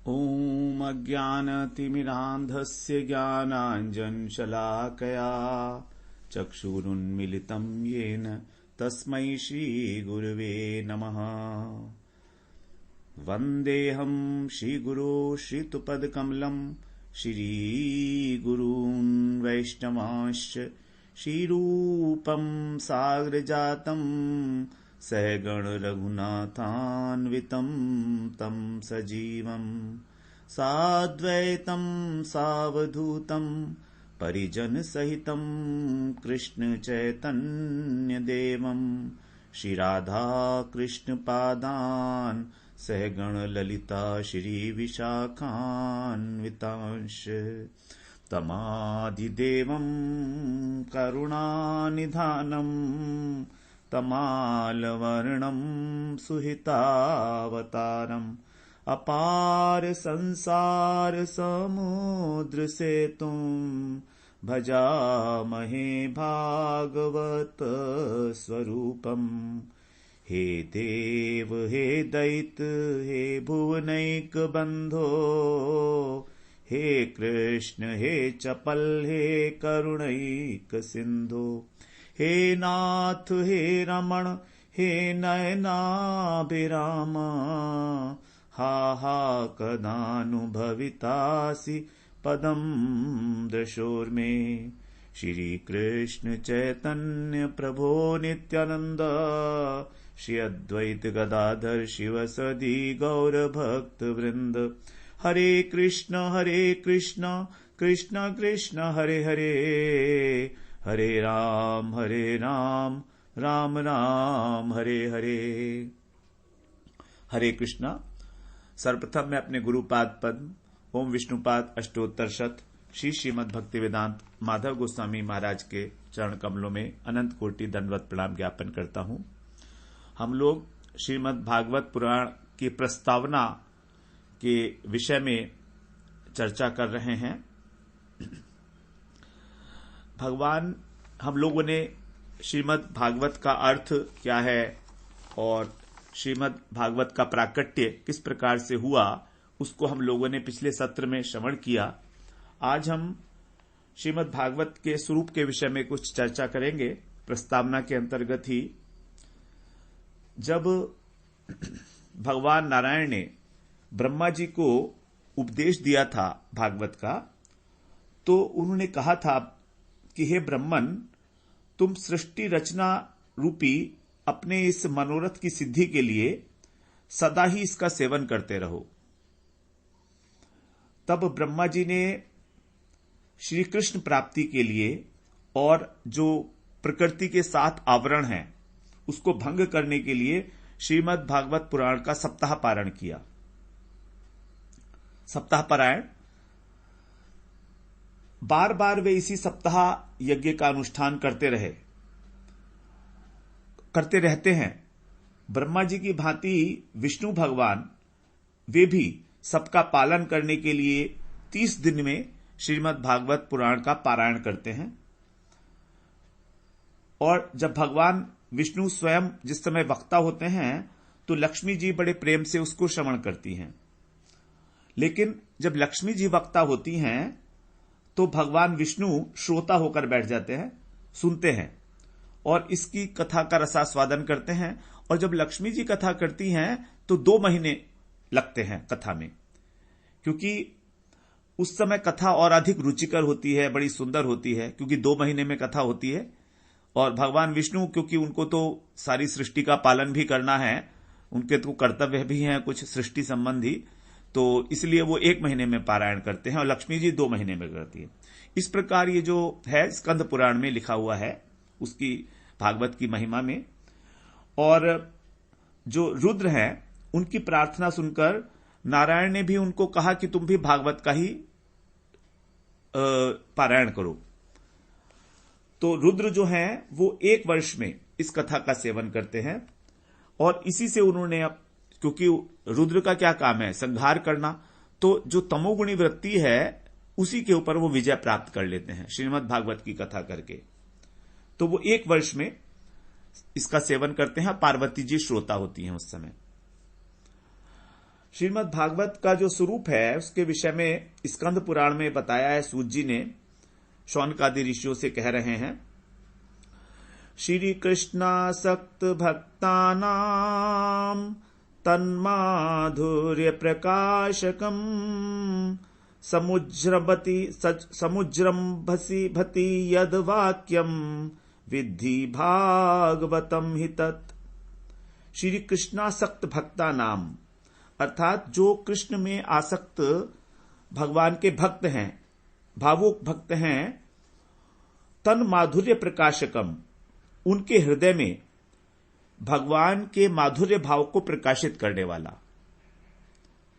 ॐ अज्ञानतिमिरान्धस्य ज्ञानाञ्जनशलाकया चक्षुरुन्मिलितं येन तस्मै श्रीगुरवे नमः। वन्देऽहं श्रीगुरो श्रीयुतपदकमलं श्रीगुरून् वैष्णवांश्च श्रीरूपं साग्रजातं सहगण रघुनाथान्वितं तं सजीवं साद्वैतं सावधूतं परिजनसहितं कृष्ण चैतन्यदेवं श्रीराधाकृष्णपादान् सहगण ललिता श्रीविशाखान्वितांश्च तमादिदेवं करुणानिधानं तमालवर्णं सुहितावतारम् अपार संसार समुद्र सेतुं भजामहे भागवत स्वरूपम्। हे देव हे दैत्य हे भुवनैक बंधो हे कृष्ण हे चपल हे करुणैक सिंधु हे नाथ हे रमण हे नयनाभिराम हा कदानुभवितासि पदं दशोर्मे। श्री कृष्ण चैतन्य प्रभो नित्यानंद श्री अद्वैत गदाधर शिवसदि गौर भक्त वृंद। हरे कृष्ण कृष्ण कृष्ण हरे हरे हरे राम राम राम हरे हरे। हरे कृष्णा। सर्वप्रथम मैं अपने गुरुपाद पद्म ओम विष्णुपाद अष्टोत्तर शत श्री श्रीमद् भक्ति वेदांत माधव गोस्वामी महाराज के चरण कमलों में अनंत कोटि दंडवत प्रणाम ज्ञापन करता हूं। हम लोग श्रीमद् भागवत पुराण की प्रस्तावना के विषय में चर्चा कर रहे हैं। भगवान हम लोगों ने श्रीमद् भागवत का अर्थ क्या है और श्रीमद् भागवत का प्राकट्य किस प्रकार से हुआ उसको हम लोगों ने पिछले सत्र में श्रवण किया। आज हम श्रीमद् भागवत के स्वरूप के विषय में कुछ चर्चा करेंगे। प्रस्तावना के अंतर्गत ही जब भगवान नारायण ने ब्रह्मा जी को उपदेश दिया था भागवत का, तो उन्होंने कहा था कि हे ब्रह्मन, तुम सृष्टि रचना रूपी अपने इस मनोरथ की सिद्धि के लिए सदा ही इसका सेवन करते रहो। तब ब्रह्मा जी ने श्री कृष्ण प्राप्ति के लिए और जो प्रकृति के 7 आवरण हैं उसको भंग करने के लिए श्रीमद् भागवत पुराण का सप्ताह पारायण किया। सप्ताह पारायण बार बार वे इसी सप्ताह यज्ञ का अनुष्ठान करते रहते हैं। ब्रह्मा जी की भांति विष्णु भगवान वे भी सबका पालन करने के लिए 30 दिन में श्रीमद् भागवत पुराण का पारायण करते हैं। और जब भगवान विष्णु स्वयं जिस समय वक्ता होते हैं तो लक्ष्मी जी बड़े प्रेम से उसको श्रवण करती हैं। लेकिन जब लक्ष्मी जी वक्ता होती हैं तो भगवान विष्णु श्रोता होकर बैठ जाते हैं, सुनते हैं और इसकी कथा का रसास्वादन करते हैं। और जब लक्ष्मी जी कथा करती हैं तो 2 महीने लगते हैं कथा में, क्योंकि उस समय कथा और अधिक रुचिकर होती है, बड़ी सुंदर होती है, क्योंकि 2 महीने में कथा होती है। और भगवान विष्णु क्योंकि उनको तो सारी सृष्टि का पालन भी करना है, उनके तो कर्तव्य भी हैं कुछ सृष्टि संबंधी, तो इसलिए वो 1 महीने में पारायण करते हैं और लक्ष्मी जी 2 महीने में करती है। इस प्रकार ये जो है स्कंद पुराण में लिखा हुआ है उसकी भागवत की महिमा में। और जो रुद्र हैं उनकी प्रार्थना सुनकर नारायण ने भी उनको कहा कि तुम भी भागवत का ही पारायण करो। तो रुद्र जो हैं वो 1 वर्ष में इस कथा का सेवन करते हैं और इसी से उन्होंने, क्योंकि रुद्र का क्या काम है, संहार करना, तो जो तमोगुणी वृत्ति है उसी के ऊपर वो विजय प्राप्त कर लेते हैं श्रीमद् भागवत की कथा करके। तो वो 1 वर्ष में इसका सेवन करते हैं। पार्वती जी श्रोता होती हैं उस समय। श्रीमद् भागवत का जो स्वरूप है उसके विषय में स्कंद पुराण में बताया है। सूत जी ने शौनकादि ऋषियों से कह रहे हैं, श्री कृष्णासक्त भक्तानां तन्माधुर्य प्रकाशकम समुज्रम्भसी भति यद वाक्यम विद्धि भागवतम हि तत्। श्री कृष्णासक्त भक्ता नाम अर्थात जो कृष्ण में आसक्त भगवान के भक्त हैं, भावुक भक्त हैं, तन माधुर्य प्रकाशकम उनके हृदय में भगवान के माधुर्य भाव को प्रकाशित करने वाला।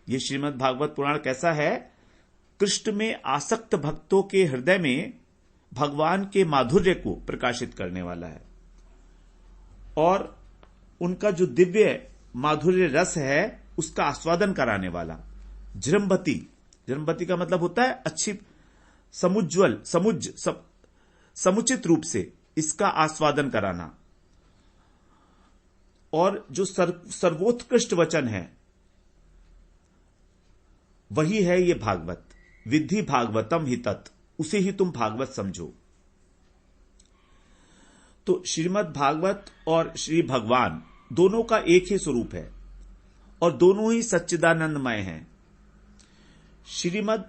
यह श्रीमद् भागवत पुराण कैसा है? कृष्ण में आसक्त भक्तों के हृदय में भगवान के माधुर्य को प्रकाशित करने वाला है और उनका जो दिव्य माधुर्य रस है उसका आस्वादन कराने वाला। जृंभति, जृंभति का मतलब होता है अच्छी, समुज्वल, समुचित रूप से इसका आस्वादन कराना। और जो सर्वोत्कृष्ट वचन है वही है ये भागवत। विद्धि भागवतम हि तत्, उसे ही तुम भागवत समझो। तो श्रीमद् भागवत और श्री भगवान दोनों का एक ही स्वरूप है और दोनों ही सच्चिदानंदमय हैं। श्रीमद्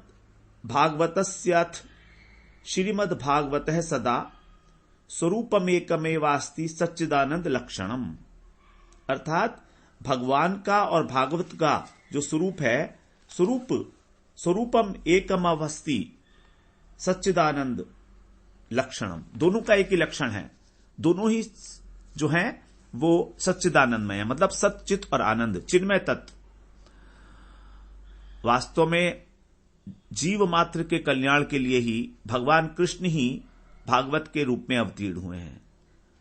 भागवतस्याथ श्रीमद् भागवतः सदा स्वरूपमेकमेवास्ति सच्चिदानंद लक्षणम। अर्थात भगवान का और भागवत का जो स्वरूप है, स्वरूपम एकमवस्थि सच्चिदानंद लक्षणम, दोनों का एक ही लक्षण है। दोनों ही जो हैं वो सच्चिदानंदमय है, मतलब सच्चित और आनंद, चिन्मय तत्व। वास्तव में जीव मात्र के कल्याण के लिए ही भगवान कृष्ण ही भागवत के रूप में अवतीर्ण हुए हैं।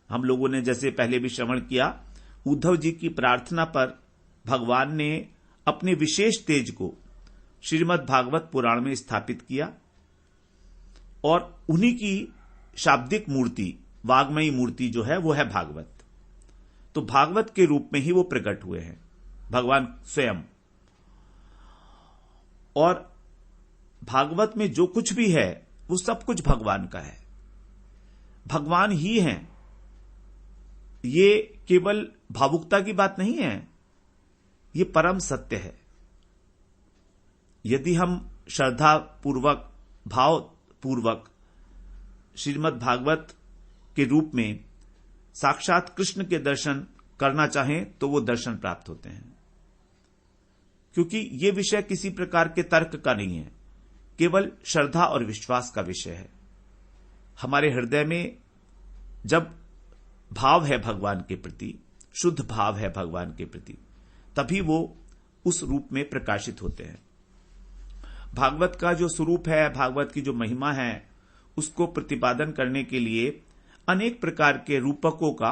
हम लोगों ने जैसे पहले भी श्रवण किया, उद्धव जी की प्रार्थना पर भगवान ने अपने विशेष तेज को श्रीमद् भागवत पुराण में स्थापित किया और उन्हीं की शाब्दिक मूर्ति, वाग्मयी मूर्ति जो है वो है भागवत। तो भागवत के रूप में ही वो प्रकट हुए हैं, भगवान स्वयं। और भागवत में जो कुछ भी है वो सब कुछ भगवान का है, भगवान ही हैं। ये केवल भावुकता की बात नहीं है, ये परम सत्य है। यदि हम श्रद्धा पूर्वक, भाव पूर्वक श्रीमद् भागवत के रूप में साक्षात कृष्ण के दर्शन करना चाहें तो वो दर्शन प्राप्त होते हैं, क्योंकि ये विषय किसी प्रकार के तर्क का नहीं है, केवल श्रद्धा और विश्वास का विषय है। हमारे हृदय में जब भाव है भगवान के प्रति, शुद्ध भाव है भगवान के प्रति, तभी वो उस रूप में प्रकाशित होते हैं। भागवत का जो स्वरूप है, भागवत की जो महिमा है, उसको प्रतिपादन करने के लिए अनेक प्रकार के रूपकों का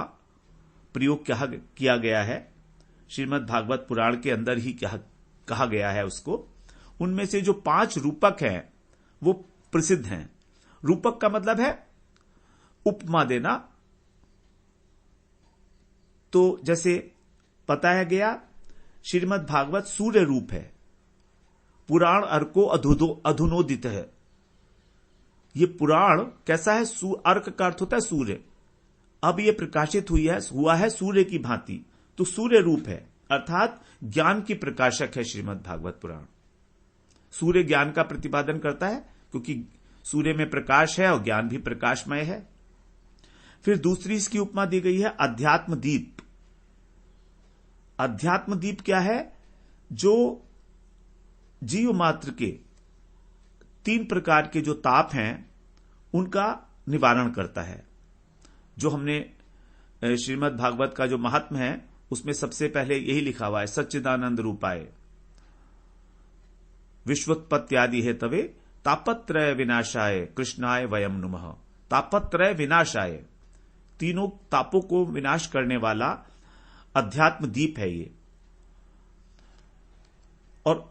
प्रयोग किया गया है। श्रीमद् भागवत पुराण के अंदर ही कहा गया है उसको। उनमें से जो 5 रूपक हैं वो प्रसिद्ध हैं। रूपक का मतलब है उपमा देना। तो जैसे बताया गया, श्रीमद् भागवत सूर्य रूप है, पुराण अर्को अधुनोदित है। ये पुराण कैसा है? अर्क का अर्थ होता है सूर्य। अब ये प्रकाशित हुआ है सूर्य की भांति, तो सूर्य रूप है, अर्थात ज्ञान की प्रकाशक है श्रीमद् भागवत पुराण। सूर्य ज्ञान का प्रतिपादन करता है क्योंकि सूर्य में प्रकाश है और ज्ञान भी प्रकाशमय है। फिर दूसरी इसकी उपमा दी गई है अध्यात्म दीप। अध्यात्म दीप क्या है? जो जीव मात्र के 3 प्रकार के जो ताप हैं उनका निवारण करता है। जो हमने श्रीमद् भागवत का जो महात्म्य है उसमें सबसे पहले यही लिखा हुआ है, सच्चिदानंद रूपाय विश्वोत्पत्त्यादि हेतवे तापत्रय विनाशाय कृष्णाय वयम नुमः। तापत्रय विनाशाय, तीनों तापों को विनाश करने वाला अध्यात्म दीप है ये। और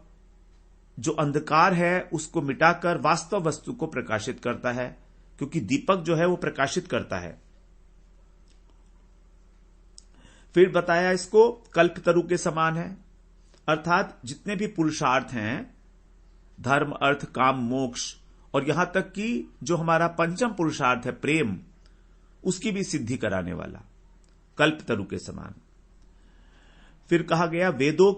जो अंधकार है उसको मिटाकर वास्तव वस्तु को प्रकाशित करता है, क्योंकि दीपक जो है वो प्रकाशित करता है। फिर बताया इसको कल्पतरु के समान है अर्थात जितने भी पुरुषार्थ हैं, धर्म, अर्थ, काम, मोक्ष, और यहां तक कि जो हमारा पंचम पुरुषार्थ है प्रेम, उसकी भी सिद्धि कराने वाला, कल्पतरु के समान। फिर कहा गया वेदों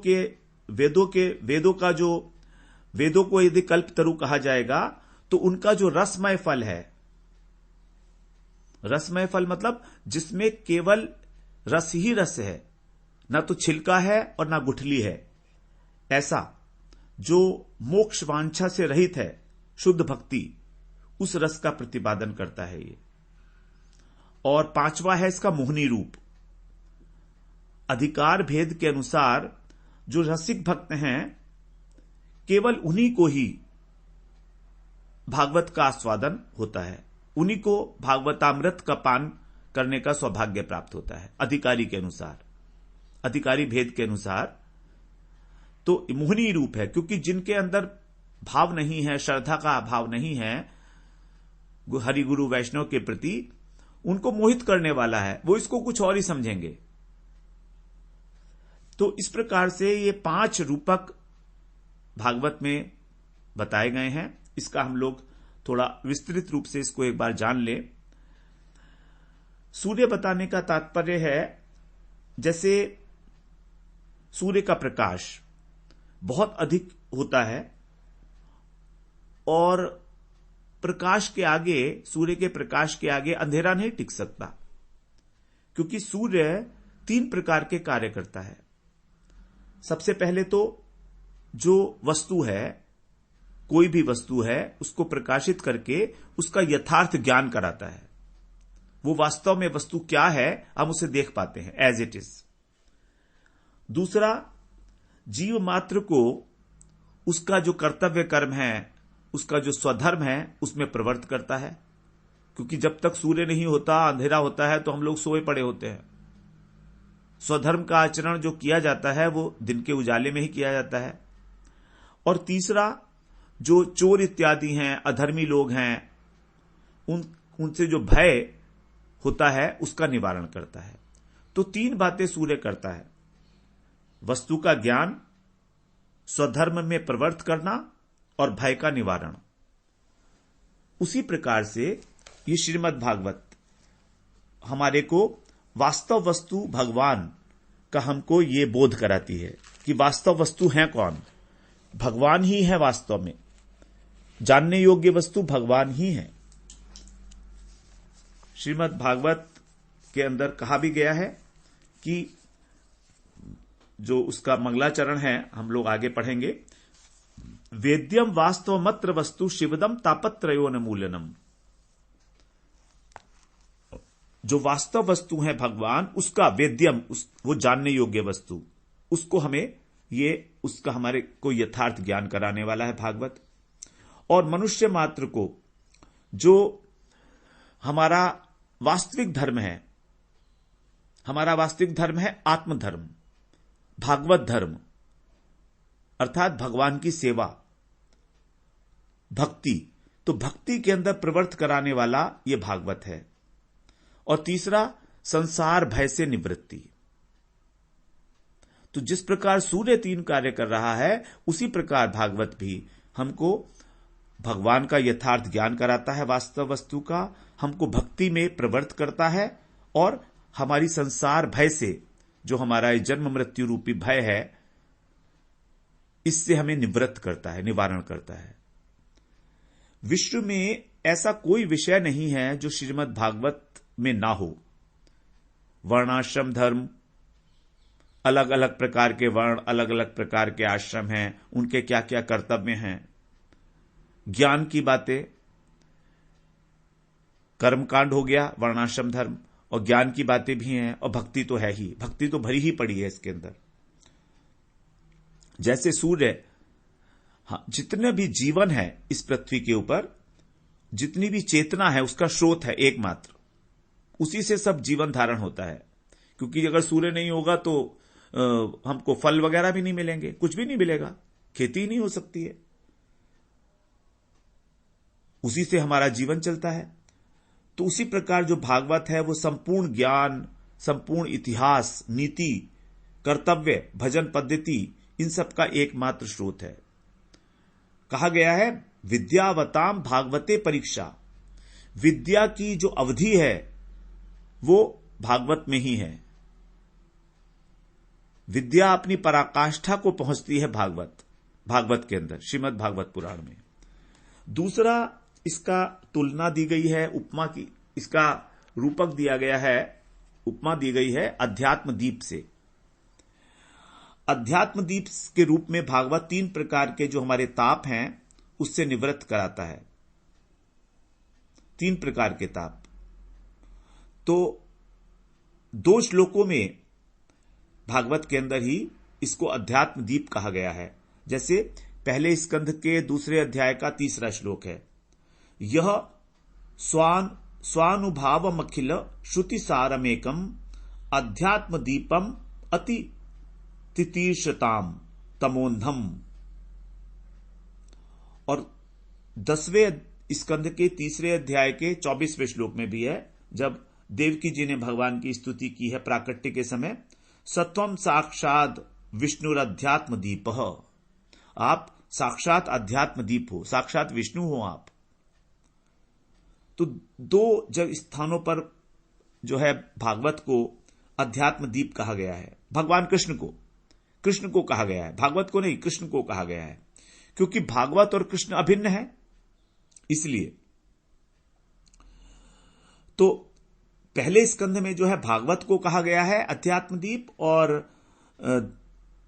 को यदि कल्पतरु कहा जाएगा तो उनका जो रसमय फल है, रसमय फल मतलब जिसमें केवल रस ही रस है, ना तो छिलका है और ना गुठली है, ऐसा जो मोक्ष वांछा से रहित है, शुद्ध भक्ति, उस रस का प्रतिपादन करता है ये। और पांचवा है इसका मोहनी रूप। अधिकार भेद के अनुसार जो रसिक भक्त हैं, केवल उन्हीं को ही भागवत का आस्वादन होता है, उन्हीं को भागवतामृत का पान करने का सौभाग्य प्राप्त होता है अधिकारी के अनुसार, अधिकारी भेद के अनुसार। तो मोहनी रूप है, क्योंकि जिनके अंदर भाव नहीं है, श्रद्धा का भाव नहीं है हरि गुरु वैष्णव के प्रति, उनको मोहित करने वाला है, वो इसको कुछ और ही समझेंगे। तो इस प्रकार से ये 5 रूपक भागवत में बताए गए हैं। इसका हम लोग थोड़ा विस्तृत रूप से इसको एक बार जान लें। सूर्य बताने का तात्पर्य है, जैसे सूर्य का प्रकाश बहुत अधिक होता है और प्रकाश के आगे, सूर्य के प्रकाश के आगे अंधेरा नहीं टिक सकता, क्योंकि सूर्य 3 प्रकार के कार्य करता है। सबसे पहले तो जो वस्तु है, कोई भी वस्तु है, उसको प्रकाशित करके उसका यथार्थ ज्ञान कराता है। वो वास्तव में वस्तु क्या है हम उसे देख पाते हैं एज इट इज। दूसरा, जीव मात्र को उसका जो कर्तव्य कर्म है, उसका जो स्वधर्म है, उसमें प्रवृत्त करता है, क्योंकि जब तक सूर्य नहीं होता, अंधेरा होता है, तो हम लोग सोए पड़े होते हैं। स्वधर्म का आचरण जो किया जाता है वो दिन के उजाले में ही किया जाता है। और तीसरा, जो चोर इत्यादि हैं, अधर्मी लोग हैं, उनसे जो भय होता है उसका निवारण करता है। तो 3 बातें सूर्य करता है: वस्तु का ज्ञान, स्वधर्म में प्रवृत्त करना और भय का निवारण। उसी प्रकार से ये श्रीमद् भागवत हमारे को वास्तव वस्तु भगवान का हमको ये बोध कराती है कि वास्तव वस्तु है कौन? भगवान ही है। वास्तव में जानने योग्य वस्तु भगवान ही है। श्रीमद् भागवत के अंदर कहा भी गया है कि जो उसका मंगलाचरण है हम लोग आगे पढ़ेंगे। वेद्यम वास्तवमत्र वस्तु शिवदम तापत्रयोन मूलनम। जो वास्तव वस्तु है भगवान, उसका वेद्यम, वो जानने योग्य वस्तु, उसको हमें उसका हमारे को यथार्थ ज्ञान कराने वाला है भागवत। और मनुष्य मात्र को जो हमारा वास्तविक धर्म है, हमारा वास्तविक धर्म है आत्मधर्म, भागवत धर्म, अर्थात भगवान की सेवा, भक्ति। तो भक्ति के अंदर प्रवृत्त कराने वाला यह भागवत है। और तीसरा, संसार भय से निवृत्ति। तो जिस प्रकार सूर्य 3 कार्य कर रहा है, उसी प्रकार भागवत भी हमको भगवान का यथार्थ ज्ञान कराता है, वास्तव वस्तु का, हमको भक्ति में प्रवृत्त करता है और हमारी संसार भय से, जो हमारा जन्म मृत्यु रूपी भय है, इससे हमें निवृत्त करता है, निवारण करता है। विश्व में ऐसा कोई विषय नहीं है जो श्रीमद् भागवत में ना हो। वर्णाश्रम धर्म, अलग अलग प्रकार के वर्ण, अलग अलग प्रकार के आश्रम हैं, उनके क्या क्या कर्तव्य हैं, ज्ञान की बातें, कर्मकांड हो गया वर्णाश्रम धर्म, और ज्ञान की बातें भी हैं, और भक्ति तो है ही, भक्ति तो भरी ही पड़ी है इसके अंदर। जैसे सूर्य, जितने भी जीवन है इस पृथ्वी के ऊपर, जितनी भी चेतना है, उसका स्रोत है एकमात्र, उसी से सब जीवन धारण होता है। क्योंकि अगर सूर्य नहीं होगा तो हमको फल वगैरह भी नहीं मिलेंगे, कुछ भी नहीं मिलेगा, खेती ही नहीं हो सकती है। उसी से हमारा जीवन चलता है। तो उसी प्रकार जो भागवत है वो संपूर्ण ज्ञान, संपूर्ण इतिहास, नीति, कर्तव्य, भजन पद्धति, इन सब का एकमात्र स्रोत है। कहा गया है विद्यावताम भागवते परीक्षा, विद्या की जो अवधि है वो भागवत में ही है। विद्या अपनी पराकाष्ठा को पहुंचती है भागवत के अंदर, श्रीमद् भागवत पुराण में। दूसरा इसका तुलना दी गई है, उपमा की, इसका रूपक दिया गया है, उपमा दी गई है अध्यात्म दीप से। अध्यात्म दीप के रूप में भागवत 3 प्रकार के जो हमारे ताप हैं उससे निवृत्त कराता है। 3 प्रकार के ताप। तो 2 श्लोकों में भागवत के अंदर ही इसको अध्यात्म दीप कहा गया है। जैसे पहले स्कंध के 2 अध्याय का 3 श्लोक है, यह स्वानुभावमखिल श्रुति सारमेकम अध्यात्म दीपम अति तितीर्षताम तमोन्धम। और 10वें स्कंध के 3 अध्याय के 24वें श्लोक में भी है, जब देवकी जी ने भगवान की स्तुति की है प्राकट्य के समय, सत्वम साक्षात विष्णुरध्यात्म दीप, आप साक्षात अध्यात्म दीप हो, साक्षात विष्णु हो आप। तो 2 स्थानों पर जो है भागवत को अध्यात्म दीप कहा गया है। भगवान कृष्ण को कहा गया है, भागवत को नहीं, कृष्ण को कहा गया है, क्योंकि भागवत और कृष्ण अभिन्न है इसलिए। तो पहले स्कंध में जो है भागवत को कहा गया है अध्यात्म दीप, और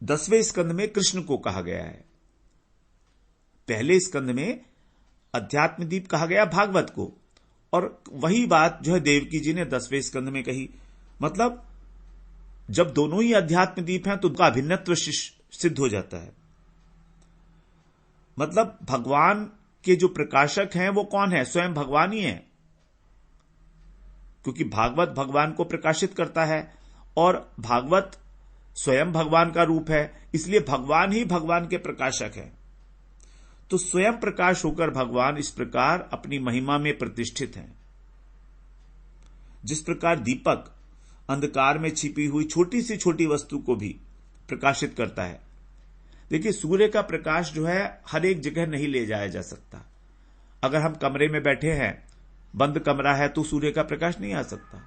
10वें स्कंध में कृष्ण को कहा गया है। पहले स्कंध में अध्यात्म दीप कहा गया भागवत को, और वही बात जो है देवकी जी ने 10वें स्कंध में कही। मतलब जब दोनों ही अध्यात्म दीप हैं तो उनका अभिन्नत्व सिद्ध हो जाता है। मतलब भगवान के जो प्रकाशक हैं वो कौन है? स्वयं भगवान ही है, क्योंकि भागवत भगवान को प्रकाशित करता है और भागवत स्वयं भगवान का रूप है, इसलिए भगवान ही भगवान के प्रकाशक है। तो स्वयं प्रकाश होकर भगवान इस प्रकार अपनी महिमा में प्रतिष्ठित हैं। जिस प्रकार दीपक अंधकार में छिपी हुई छोटी से छोटी वस्तु को भी प्रकाशित करता है। देखिए, सूर्य का प्रकाश जो है हर एक जगह नहीं ले जाया जा सकता। अगर हम कमरे में बैठे हैं, बंद कमरा है, तो सूर्य का प्रकाश नहीं आ सकता,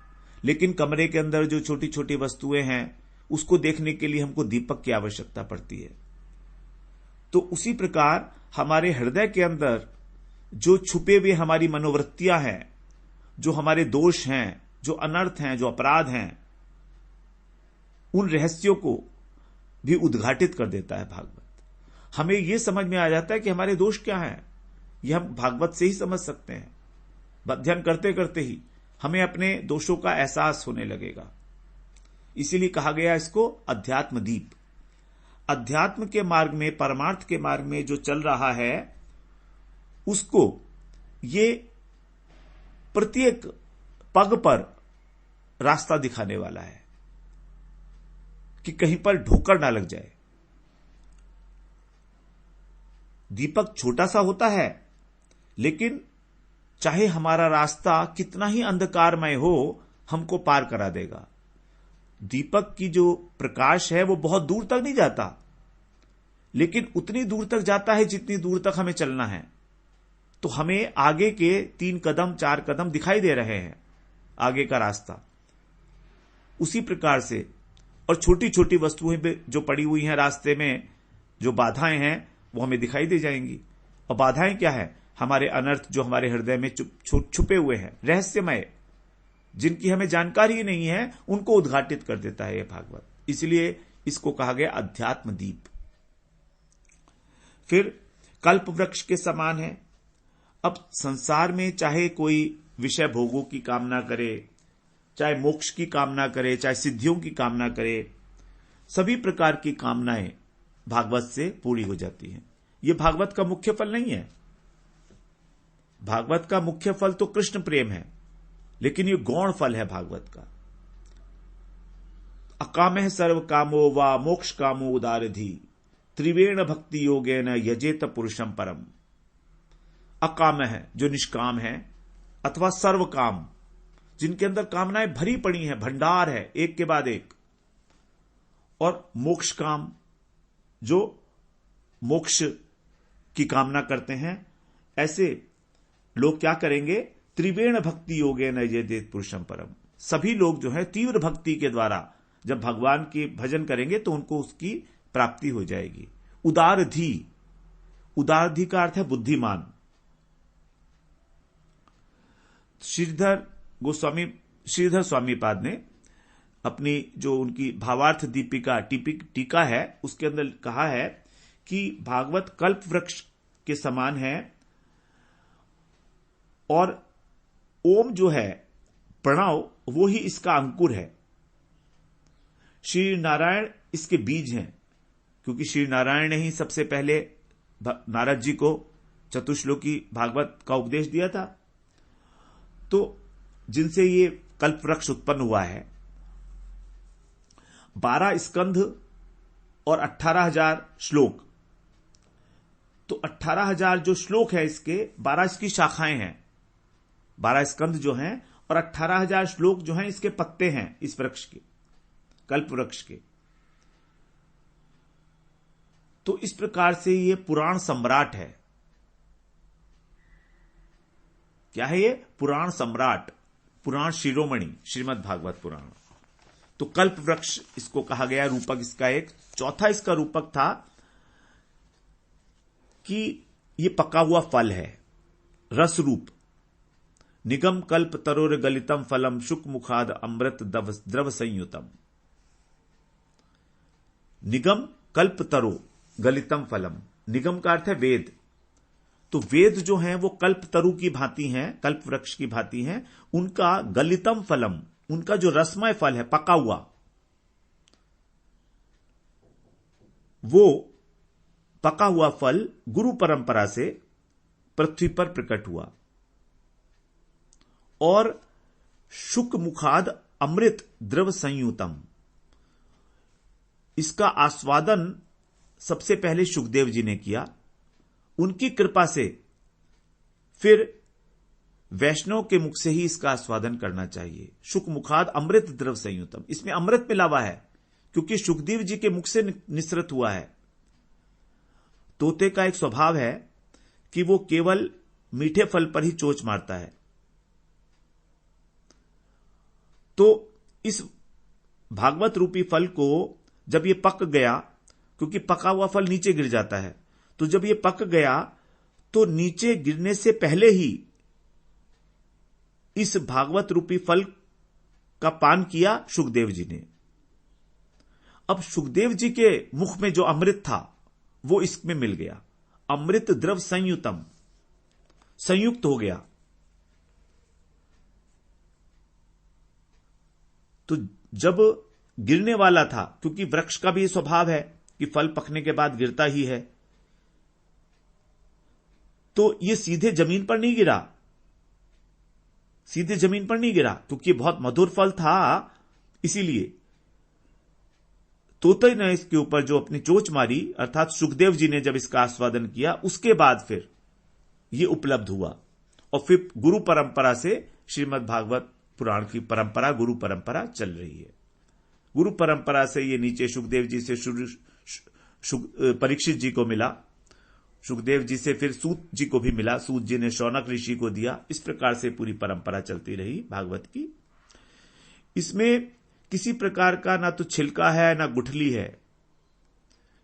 लेकिन कमरे के अंदर जो छोटी छोटी वस्तुएं हैं उसको देखने के लिए हमको दीपक की आवश्यकता पड़ती है। तो उसी प्रकार हमारे हृदय के अंदर जो छुपे हुए हमारी मनोवृत्तियां हैं, जो हमारे दोष हैं, जो अनर्थ हैं, जो अपराध हैं, उन रहस्यों को भी उद्घाटित कर देता है भागवत। हमें यह समझ में आ जाता है कि हमारे दोष क्या हैं, यह हम भागवत से ही समझ सकते हैं। अध्ययन करते करते ही हमें अपने दोषों का एहसास होने लगेगा। इसीलिए कहा गया इसको अध्यात्म दीप। अध्यात्म के मार्ग में, परमार्थ के मार्ग में जो चल रहा है उसको ये प्रत्येक पग पर रास्ता दिखाने वाला है कि कहीं पर ठोकर ना लग जाए। दीपक छोटा सा होता है, लेकिन चाहे हमारा रास्ता कितना ही अंधकारमय हो, हमको पार करा देगा। दीपक की जो प्रकाश है वो बहुत दूर तक नहीं जाता, लेकिन उतनी दूर तक जाता है जितनी दूर तक हमें चलना है। तो हमें आगे के 3 कदम 4 कदम दिखाई दे रहे हैं, आगे का रास्ता। उसी प्रकार से और छोटी छोटी वस्तुएं जो पड़ी हुई हैं रास्ते में, जो बाधाएं हैं, वो हमें दिखाई दे जाएंगी। और बाधाएं क्या है? हमारे अनर्थ जो हमारे हृदय में छुपे हुए हैं, रहस्यमय, जिनकी हमें जानकारी ही नहीं है, उनको उद्घाटित कर देता है यह भागवत। इसलिए इसको कहा गया अध्यात्म दीप। फिर कल्प वृक्ष के समान है। अब संसार में चाहे कोई विषय भोगों की कामना करे, चाहे मोक्ष की कामना करे, चाहे सिद्धियों की कामना करे, सभी प्रकार की कामनाएं भागवत से पूरी हो जाती हैं। यह भागवत का मुख्य फल नहीं है। भागवत का मुख्य फल तो कृष्ण प्रेम है, लेकिन यह गौण फल है भागवत का। अकामः सर्व कामो वा मोक्ष कामो उदारधि त्रिवेण भक्ति योगेन यजेत पुरुषम परम। अकाम है जो निष्काम है, अथवा सर्व काम, जिनके अंदर कामनाएं भरी पड़ी हैं, भंडार है एक के बाद एक, और मोक्ष काम जो मोक्ष की कामना करते हैं, ऐसे लोग क्या करेंगे? त्रिवेण भक्ति योगेन यजेत पुरुषम परम। सभी लोग जो है तीव्र भक्ति के द्वारा जब भगवान के भजन करेंगे तो उनको उसकी प्राप्ति हो जाएगी। उदारधी, उदारधी का अर्थ है बुद्धिमान। श्रीधर स्वामीपाद ने अपनी जो उनकी भावार्थ दीपिका टीका है उसके अंदर कहा है कि भागवत कल्प वृक्ष के समान है और ओम जो है प्रणव वो ही इसका अंकुर है। श्री नारायण इसके बीज हैं, क्योंकि श्री नारायण ने ही सबसे पहले नारद जी को चतुश्लोकी भागवत का उपदेश दिया था, तो जिनसे ये कल्प वृक्ष उत्पन्न हुआ है। 12 स्कंध और 18,000 श्लोक, तो 18,000 जो श्लोक है इसके 12 इसकी शाखाएं हैं, 12 स्कंध जो हैं और 18,000 श्लोक जो हैं इसके पत्ते हैं इस वृक्ष के, कल्प वृक्ष के। तो इस प्रकार से ये पुराण सम्राट है। क्या है ये? पुराण सम्राट, पुराण शिरोमणि, श्रीमद् भागवत पुराण। तो कल्प वृक्ष इसको कहा गया। रूपक इसका एक चौथा इसका रूपक था कि ये पका हुआ फल है, रस रूप। निगम कल्प तरोर गलितम फलम शुक मुखाद अमृत द्रव संयुतम। निगम कल्प तरो गलितम फलम, निगम का अर्थ है वेद। तो वेद जो हैं वो कल्प तरु की भांति हैं, कल्प वृक्ष की भांति हैं। उनका गलितम फलम, उनका जो रसमय फल है पका हुआ, वो पका हुआ फल गुरु परंपरा से पृथ्वी पर प्रकट हुआ और शुक मुखाद अमृत द्रव संयुतम, इसका आस्वादन सबसे पहले शुकदेव जी ने किया। उनकी कृपा से फिर वैष्णव के मुख से ही इसका आस्वादन करना चाहिए। शुक मुखाद अमृत द्रव संयुतम, इसमें अमृत मिला हुआ है क्योंकि शुकदेव जी के मुख से निसृत हुआ है। तोते का एक स्वभाव है कि वो केवल मीठे फल पर ही चोंच मारता है। तो इस भागवत रूपी फल को जब ये पक गया, क्योंकि पका हुआ फल नीचे गिर जाता है, तो जब ये पक गया तो नीचे गिरने से पहले ही इस भागवत रूपी फल का पान किया शुकदेव जी ने। अब शुकदेव जी के मुख में जो अमृत था वो इसमें मिल गया। अमृत द्रव संयुतम, संयुक्त हो गया। तो जब गिरने वाला था, क्योंकि वृक्ष का भी स्वभाव है कि फल पकने के बाद गिरता ही है, तो ये सीधे जमीन पर नहीं गिरा, सीधे जमीन पर नहीं गिरा, क्योंकि बहुत मधुर फल था। इसीलिए तोते ने इसके ऊपर जो अपनी चोंच मारी, अर्थात शुकदेव जी ने जब इसका आस्वादन किया, उसके बाद फिर यह उपलब्ध हुआ। और फिर गुरु परंपरा से श्रीमद् भागवत पुराण की परंपरा, गुरु परंपरा चल रही है। गुरु परंपरा से ये नीचे शुकदेव जी से परीक्षित जी को मिला, शुकदेव जी से फिर सूत जी को भी मिला, सूत जी ने शौनक ऋषि को दिया। इस प्रकार से पूरी परंपरा चलती रही भागवत की। इसमें किसी प्रकार का ना तो छिलका है ना गुठली है,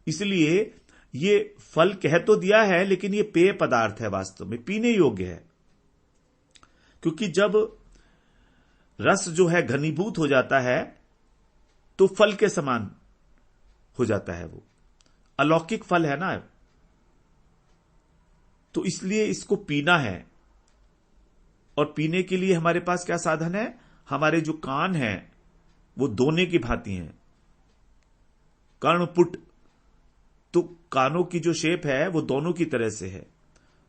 इसलिए ये फल कह तो दिया है लेकिन ये पेय पदार्थ है, वास्तव में पीने योग्य है। क्योंकि जब रस जो है घनीभूत हो जाता है तो फल के समान हो जाता है, वो अलौकिक फल है ना, तो इसलिए इसको पीना है। और पीने के लिए हमारे पास क्या साधन है? हमारे जो कान हैं वो दोने की भांति हैं, कर्णपुट। तो कानों की जो शेप है वो दोनों की तरह से है,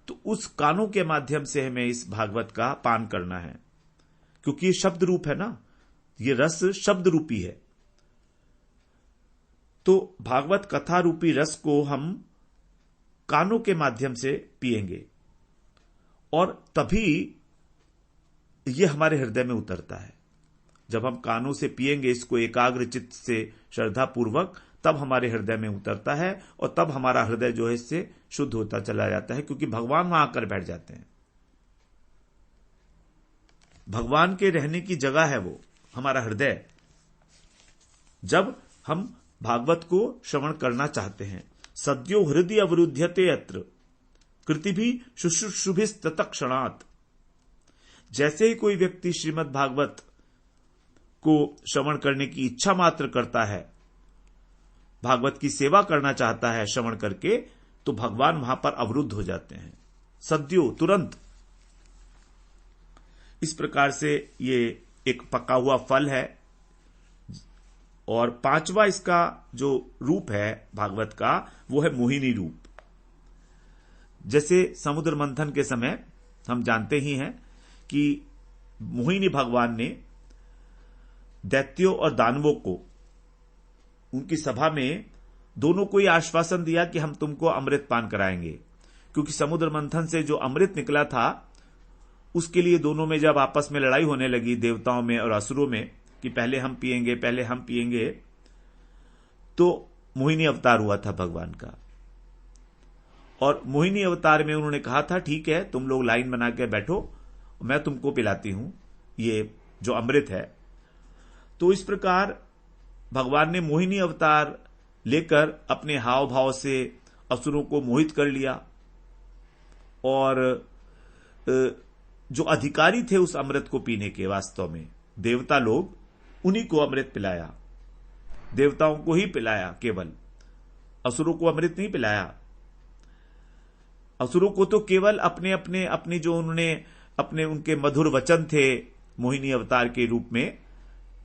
तो उस कानों के माध्यम से हमें इस भागवत का पान करना है, क्योंकि ये शब्द रूप है ना, ये रस शब्द रूपी है। तो भागवत कथा रूपी रस को हम कानों के माध्यम से पिएंगे और तभी ये हमारे हृदय में उतरता है। जब हम कानों से पिएंगे इसको एकाग्र चित्त से, श्रद्धा पूर्वक, तब हमारे हृदय में उतरता है और तब हमारा हृदय जो है इससे शुद्ध होता चला जाता है, क्योंकि भगवान वहां आकर बैठ जाते हैं। भगवान के रहने की जगह है वो हमारा हृदय। जब हम भागवत को श्रवण करना चाहते हैं, सद्यो हृदय अवरुध्यते अत्र कृति भी शुश्रूषुभिस्त तत्क्षणात्। जैसे ही कोई व्यक्ति श्रीमद् भागवत को श्रवण करने की इच्छा मात्र करता है, भागवत की सेवा करना चाहता है श्रवण करके, तो भगवान वहां पर अवरुद्ध हो जाते हैं, सद्यो, तुरंत। इस प्रकार से ये एक पका हुआ फल है। और पांचवा इसका जो रूप है भागवत का, वो है मोहिनी रूप। जैसे समुद्र मंथन के समय हम जानते ही हैं कि मोहिनी भगवान ने दैत्यों और दानवों को उनकी सभा में दोनों को ही आश्वासन दिया कि हम तुमको अमृत पान कराएंगे, क्योंकि समुद्र मंथन से जो अमृत निकला था उसके लिए दोनों में जब आपस में लड़ाई होने लगी, देवताओं में और असुरों में, कि पहले हम पिएंगे, तो मोहिनी अवतार हुआ था भगवान का। और मोहिनी अवतार में उन्होंने कहा था, ठीक है तुम लोग लाइन बना के बैठो, मैं तुमको पिलाती हूं ये जो अमृत है। तो इस प्रकार भगवान ने मोहिनी अवतार लेकर अपने हाव भाव से असुरों को मोहित कर लिया, और जो अधिकारी थे उस अमृत को पीने के, वास्तव में देवता लोग, उन्हीं को अमृत पिलाया, देवताओं को ही पिलाया, केवल असुरों को अमृत नहीं पिलाया। असुरों को तो केवल अपनी जो उन्होंने उनके मधुर वचन थे मोहिनी अवतार के रूप में,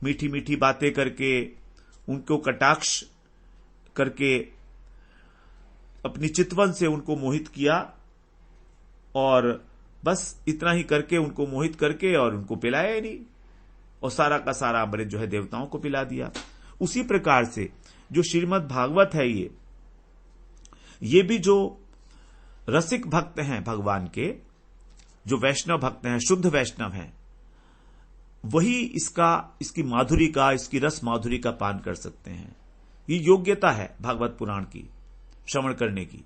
मीठी मीठी बातें करके, उनको कटाक्ष करके, अपनी चितवन से उनको मोहित किया, और बस इतना ही करके उनको मोहित करके और उनको पिलाया ही नहीं, और सारा का सारा अमृत जो है देवताओं को पिला दिया। उसी प्रकार से जो श्रीमद् भागवत है, ये भी जो रसिक भक्त हैं भगवान के, जो वैष्णव भक्त हैं, शुद्ध वैष्णव हैं, वही इसकी माधुरी का, इसकी रस माधुरी का पान कर सकते हैं। ये योग्यता है भागवत पुराण की श्रवण करने की,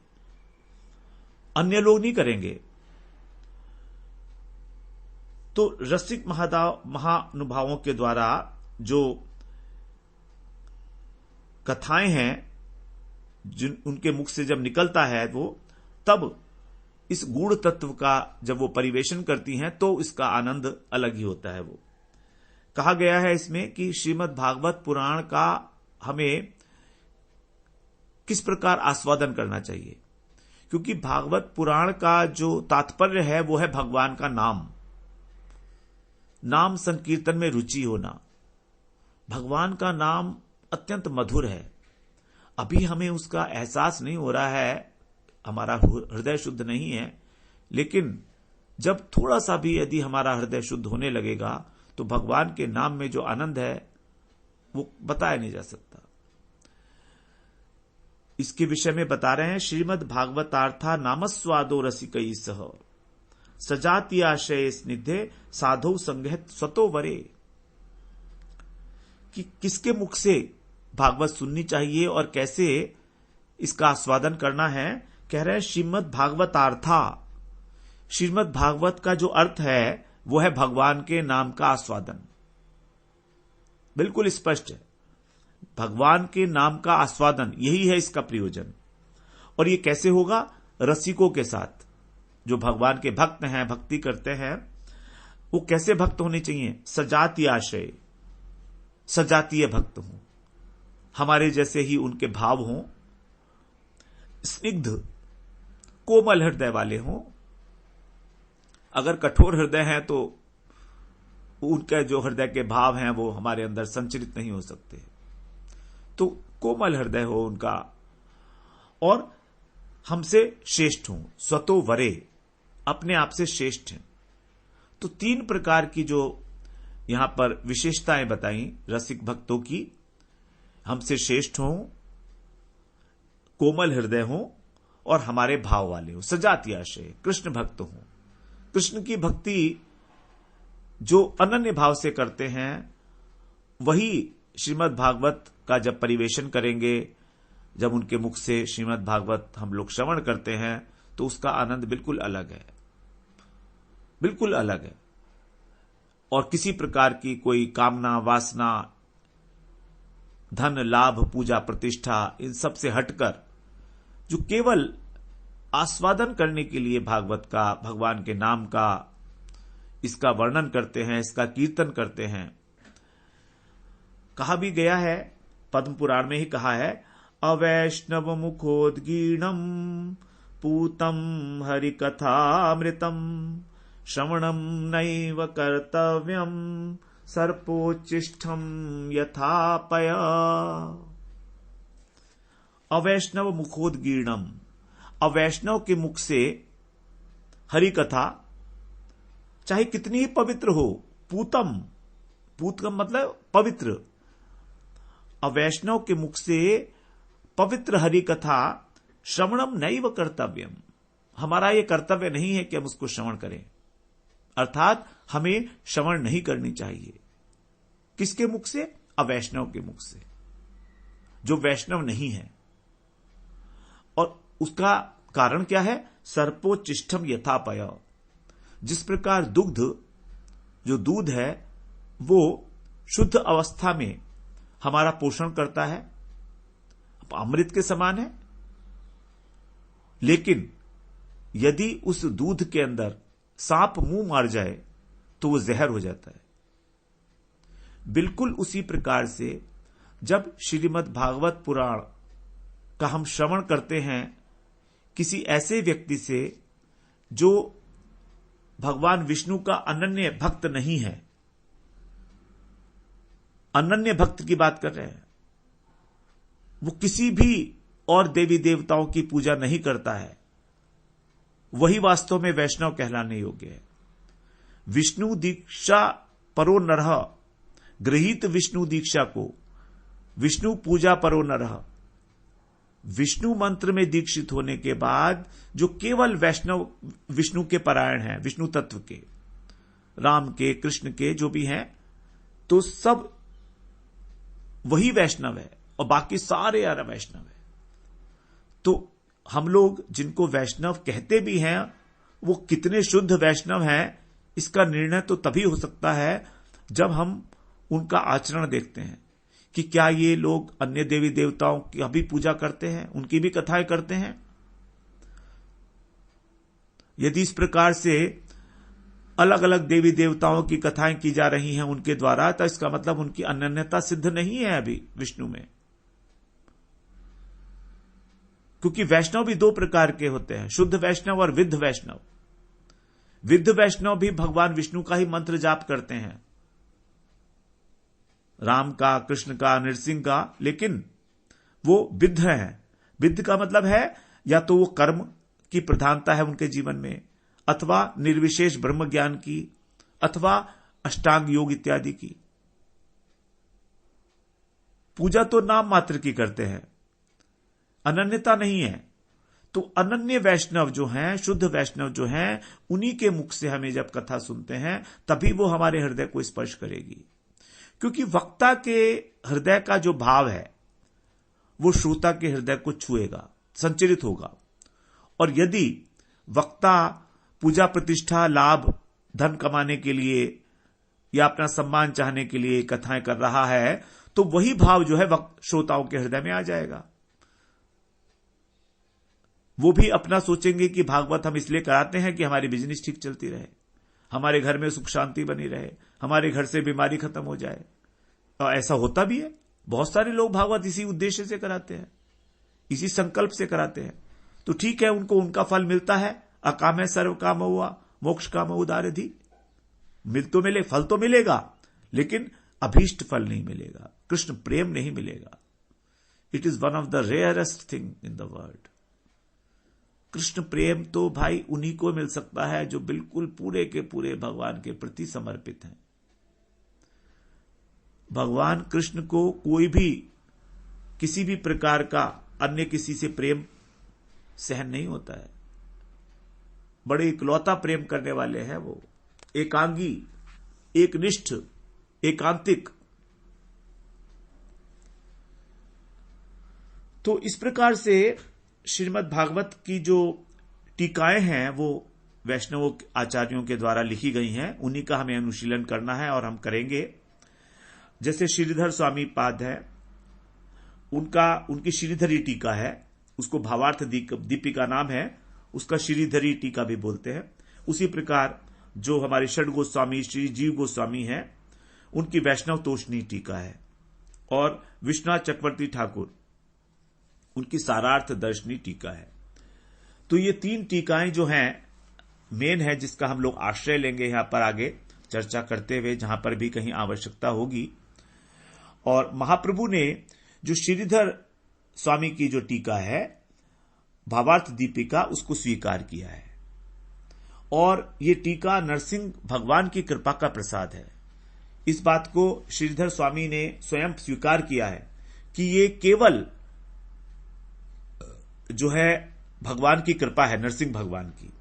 अन्य लोग नहीं करेंगे। तो रसिक महानुभावों के द्वारा जो कथाएं हैं, जिन उनके मुख से जब निकलता है वो, तब इस गूढ़ तत्व का जब वो परिवेशन करती हैं तो इसका आनंद अलग ही होता है। वो कहा गया है इसमें कि श्रीमद् भागवत पुराण का हमें किस प्रकार आस्वादन करना चाहिए, क्योंकि भागवत पुराण का जो तात्पर्य है वो है भगवान का नाम संकीर्तन में रुचि होना। भगवान का नाम अत्यंत मधुर है। अभी हमें उसका एहसास नहीं हो रहा है, हमारा हृदय शुद्ध नहीं है, लेकिन जब थोड़ा सा भी यदि हमारा हृदय शुद्ध होने लगेगा तो भगवान के नाम में जो आनंद है वो बताया नहीं जा सकता। इसके विषय में बता रहे हैं, श्रीमद् भागवतार्था नामस्वादो रसिकई सह सजाति आशय स्निग्धे साधो संगत स्वतो वरे। कि किसके मुख से भागवत सुननी चाहिए और कैसे इसका आस्वादन करना है। कह रहे हैं श्रीमद् भागवतार्था, श्रीमद् भागवत का जो अर्थ है वो है भगवान के नाम का आस्वादन। बिल्कुल स्पष्ट है, भगवान के नाम का आस्वादन, यही है इसका प्रयोजन। और ये कैसे होगा? रसिकों के साथ। जो भगवान के भक्त हैं, भक्ति करते हैं, वो कैसे भक्त होने चाहिए? सजातीय आशय, सजातीय भक्त हों, हमारे जैसे ही उनके भाव हों, स्निग्ध कोमल हृदय वाले हों। अगर कठोर हृदय है तो उनके जो हृदय के भाव हैं वो हमारे अंदर संचरित नहीं हो सकते। तो कोमल हृदय हो उनका, और हमसे श्रेष्ठ हों, स्वतो वरे, अपने आप से श्रेष्ठ हैं। तो 3 प्रकार की जो यहां पर विशेषताएं बताई रसिक भक्तों की, हमसे श्रेष्ठ हों, कोमल हृदय हों और हमारे भाव वाले हों, सजातीय आशय, कृष्ण भक्त हों। कृष्ण की भक्ति जो अनन्य भाव से करते हैं, वही श्रीमद् भागवत का जब परिवेशन करेंगे, जब उनके मुख से श्रीमद् भागवत हम लोग श्रवण करते हैं तो उसका आनंद बिल्कुल अलग है, बिल्कुल अलग है। और किसी प्रकार की कोई कामना, वासना, धन, लाभ, पूजा, प्रतिष्ठा, इन सब से हटकर जो केवल आस्वादन करने के लिए भागवत का, भगवान के नाम का, इसका वर्णन करते हैं, इसका कीर्तन करते हैं। कहा भी गया है, पद्म पुराण में ही कहा है, अवैष्णव मुखोद्गीर्णम पूतम हरिकथामृतम श्रवणम नैव कर्तव्यम सर्पोच्चिष्टम यथापय। अवैष्णव मुखोद्गीर्णम, अवैष्णव के मुख से हरि कथा चाहे कितनी ही पवित्र हो, पूतम, पूत का मतलब पवित्र, अवैष्णव के मुख से पवित्र हरि कथा श्रवणम नैव कर्तव्यम, हमारा यह कर्तव्य नहीं है कि हम उसको श्रवण करें, अर्थात हमें श्रवण नहीं करनी चाहिए। किसके मुख से? अवैष्णव के मुख से, जो वैष्णव नहीं है। और उसका कारण क्या है? सर्पोच्चिष्टम यथापय, जिस प्रकार दुग्ध, जो दूध है, वो शुद्ध अवस्था में हमारा पोषण करता है, अमृत के समान है, लेकिन यदि उस दूध के अंदर सांप मुंह मार जाए तो वो जहर हो जाता है। बिल्कुल उसी प्रकार से जब श्रीमद् भागवत पुराण का हम श्रवण करते हैं किसी ऐसे व्यक्ति से जो भगवान विष्णु का अनन्य भक्त नहीं है, अनन्य भक्त की बात कर रहे हैं, वो किसी भी और देवी देवताओं की पूजा नहीं करता है, वही वास्तव में वैष्णव कहलाने योग्य है। विष्णु दीक्षा परो नरः, गृहीत विष्णु दीक्षा को विष्णु पूजा परो नरः, विष्णु मंत्र में दीक्षित होने के बाद जो केवल वैष्णव विष्णु के परायण हैं, विष्णु तत्व के, राम के, कृष्ण के, जो भी हैं, तो सब वही वैष्णव है और बाकी सारे यार वैष्णव है। तो हम लोग जिनको वैष्णव कहते भी हैं, वो कितने शुद्ध वैष्णव हैं, इसका निर्णय तो तभी हो सकता है जब हम उनका आचरण देखते हैं कि क्या ये लोग अन्य देवी देवताओं की भी पूजा करते हैं, उनकी भी कथाएं करते हैं। यदि इस प्रकार से अलग अलग देवी देवताओं की कथाएं की जा रही हैं उनके द्वारा, तो इसका मतलब उनकी अनन्यता सिद्ध नहीं है अभी विष्णु में। क्योंकि वैष्णव भी दो प्रकार के होते हैं, शुद्ध वैष्णव और विद्ध वैष्णव। विद्ध वैष्णव भी भगवान विष्णु का ही मंत्र जाप करते हैं, राम का, कृष्ण का, नरसिंह का, लेकिन वो विद्ध हैं। विद्ध का मतलब है या तो वो कर्म की प्रधानता है उनके जीवन में, अथवा निर्विशेष ब्रह्म ज्ञान की, अथवा अष्टांग योग इत्यादि की। पूजा तो नाम मात्र की करते हैं, अनन्यता नहीं है। तो अनन्य वैष्णव जो हैं, शुद्ध वैष्णव जो हैं, उन्हीं के मुख से हमें जब कथा सुनते हैं तभी वो हमारे हृदय को स्पर्श करेगी। क्योंकि वक्ता के हृदय का जो भाव है वो श्रोता के हृदय को छुएगा, संचरित होगा। और यदि वक्ता पूजा प्रतिष्ठा, लाभ, धन कमाने के लिए या अपना सम्मान चाहने के लिए कथाएं कर रहा है, तो वही भाव जो है श्रोताओं के हृदय में आ जाएगा। वो भी अपना सोचेंगे कि भागवत हम इसलिए कराते हैं कि हमारी बिजनेस ठीक चलती रहे, हमारे घर में सुख शांति बनी रहे, हमारे घर से बीमारी खत्म हो जाए। और ऐसा होता भी है, बहुत सारे लोग भागवत इसी उद्देश्य से कराते हैं, इसी संकल्प से कराते हैं। तो ठीक है, उनको उनका फल मिलता है। अकाम है सर्व काम हुआ मोक्ष काम उदारधि, मिल तो मिले, फल तो मिलेगा, लेकिन अभीष्ट फल नहीं मिलेगा, कृष्ण प्रेम नहीं मिलेगा। It is one of the rarest thing in the world. Krishna प्रेम तो भाई उन्हीं को मिल सकता है जो बिल्कुल पूरे के पूरे भगवान के प्रति समर्पित हैं। भगवान कृष्ण को कोई भी किसी भी प्रकार का अन्य किसी से प्रेम सहन नहीं होता है। बड़े इकलौता प्रेम करने वाले हैं वो, एकांगी, एकनिष्ठ, एकांतिक। तो इस प्रकार से श्रीमद् भागवत की जो टीकाएं हैं वो वैष्णव आचार्यों के द्वारा लिखी गई हैं, उन्हीं का हमें अनुशीलन करना है और हम करेंगे। जैसे श्रीधर स्वामी पाद है, उनकी श्रीधरी टीका है, उसको भावार्थ दीपिका नाम है, उसका श्रीधरी टीका भी बोलते हैं। उसी प्रकार जो हमारे षड गोस्वामी श्री जीव गोस्वामी हैं, उनकी वैष्णव तोषणी टीका है, और विश्वनाथ चक्रवर्ती ठाकुर उनकी सारार्थ दर्शनी टीका है। तो ये 3 टीकाएं जो हैं मेन है, जिसका हम लोग आश्रय लेंगे यहां पर आगे चर्चा करते हुए, जहां पर भी कहीं आवश्यकता होगी। और महाप्रभु ने जो श्रीधर स्वामी की जो टीका है भावार्थ दीपिका, उसको स्वीकार किया है, और ये टीका नरसिंह भगवान की कृपा का प्रसाद है। इस बात को श्रीधर स्वामी ने स्वयं स्वीकार किया है कि ये केवल जो है भगवान की कृपा है, नरसिंह भगवान की।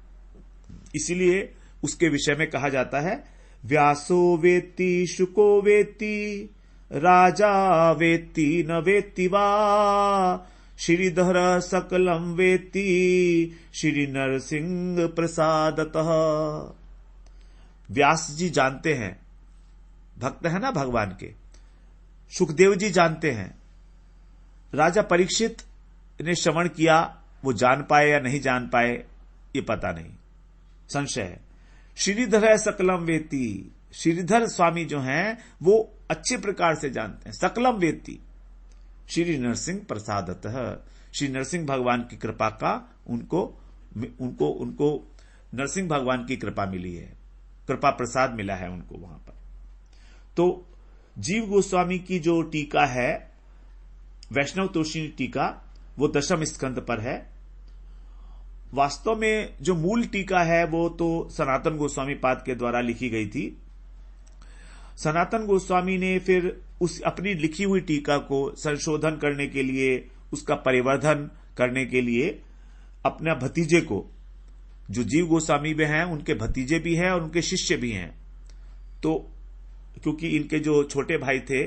इसीलिए उसके विषय में कहा जाता है, व्यासो वेत्ति शुको वेत्ति राजा वेत्ति न वेत्ति वा श्रीधर सकलम वेत्ति श्री नरसिंह प्रसादतः। व्यास जी जानते हैं, भक्त है ना भगवान के। सुखदेव जी जानते हैं, राजा परीक्षित ने श्रवण किया, वो जान पाए या नहीं जान पाए ये पता नहीं, संशय है। श्रीधर सकलम वेत्ति, श्रीधर स्वामी जो हैं वो अच्छे प्रकार से जानते हैं। सकलम वेत्ति श्री नरसिंह प्रसादतः, श्री नरसिंह भगवान की कृपा का उनको नरसिंह भगवान की कृपा मिली है, कृपा प्रसाद मिला है उनको वहां पर। तो जीव गोस्वामी की जो टीका है वैष्णव तोषणी टीका, वो 10वें स्कंद पर है। वास्तव में जो मूल टीका है वो तो सनातन गोस्वामी पाद के द्वारा लिखी गई थी। सनातन गोस्वामी ने फिर उस अपनी लिखी हुई टीका को संशोधन करने के लिए, उसका परिवर्धन करने के लिए अपने भतीजे को, जो जीव गोस्वामी भी हैं उनके भतीजे भी हैं और उनके शिष्य भी हैं। तो क्योंकि इनके जो छोटे भाई थे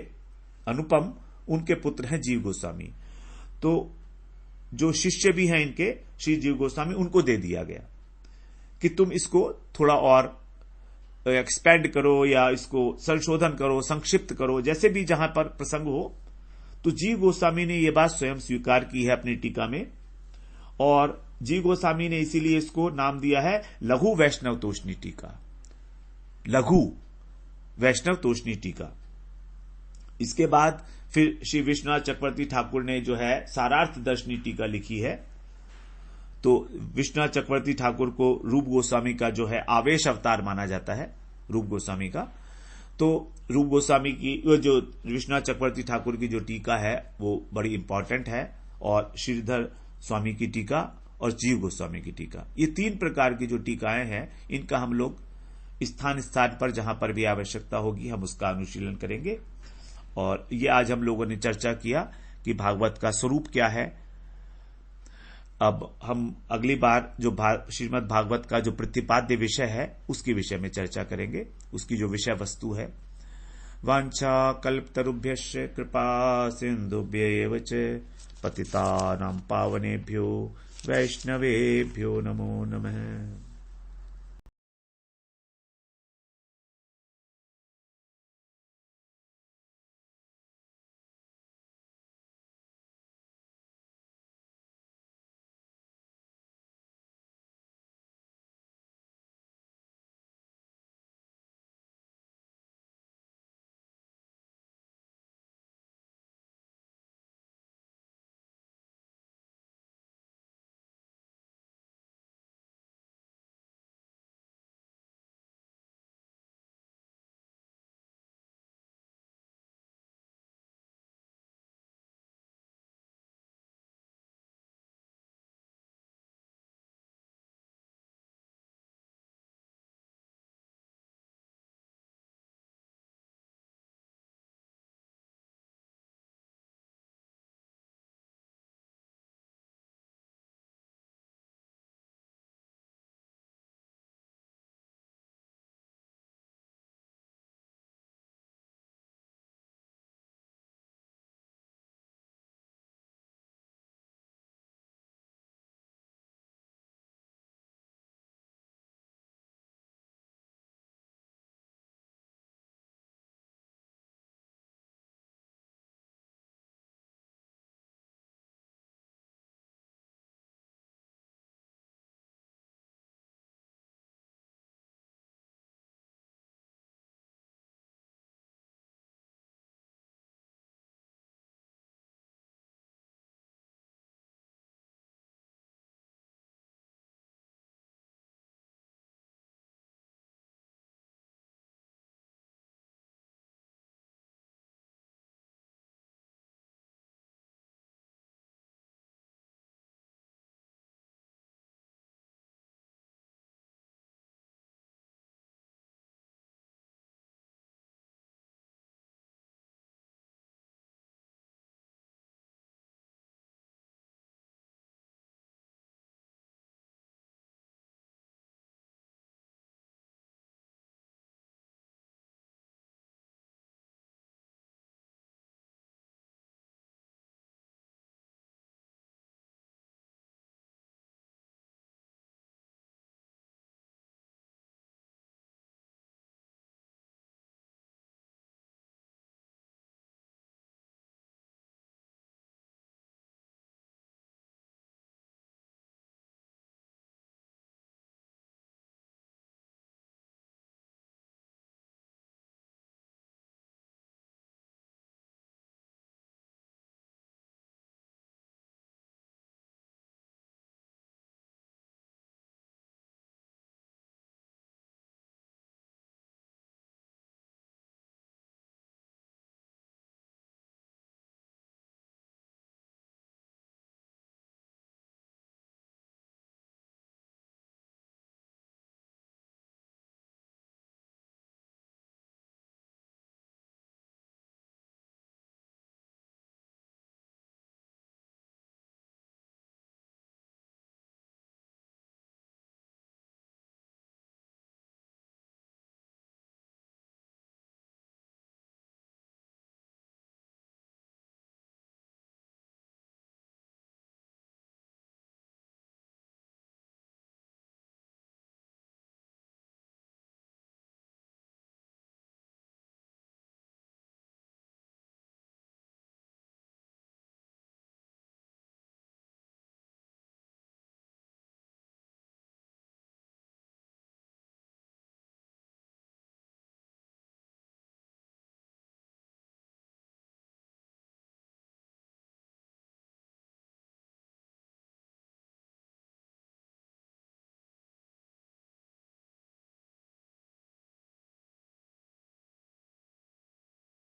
अनुपम, उनके पुत्र हैं जीव गोस्वामी, तो जो शिष्य भी हैं इनके श्री जीव गोस्वामी, उनको दे दिया गया कि तुम इसको थोड़ा और एक्सपेंड करो या इसको संशोधन करो, संक्षिप्त करो, जैसे भी जहां पर प्रसंग हो। तो जीव गोस्वामी ने यह बात स्वयं स्वीकार की है अपनी टीका में, और जीव गोस्वामी ने इसीलिए इसको नाम दिया है लघु वैष्णव तोषणी टीका, लघु वैष्णव तोषणी टीका। इसके बाद फिर श्री विश्वनाथ चक्रवर्ती ठाकुर ने जो है सारार्थ दर्शनी टीका लिखी है। तो विश्वनाथ चक्रवर्ती ठाकुर को रूप गोस्वामी का जो है आवेश अवतार माना जाता है, रूप गोस्वामी का। तो रूप गोस्वामी की जो विश्वनाथ चक्रवर्ती ठाकुर की जो टीका है वो बड़ी इंपॉर्टेंट है, और श्रीधर स्वामी की टीका और जीव गोस्वामी की टीका, ये 3 प्रकार की जो टीकाएं हैं, इनका हम लोग स्थान स्थान पर जहां पर भी आवश्यकता होगी हम उसका अनुशीलन करेंगे। और ये आज हम लोगों ने चर्चा किया कि भागवत का स्वरूप क्या है। अब हम अगली बार जो श्रीमद् भागवत का जो प्रतिपाद्य विषय है उसके विषय में चर्चा करेंगे, उसकी जो विषय वस्तु है। वांछा कल्पतरुभ्यश्च कृपा सिन्धुभ्यैव च पतितानां पावनेभ्यो वैष्णवेभ्यो नमो नमः।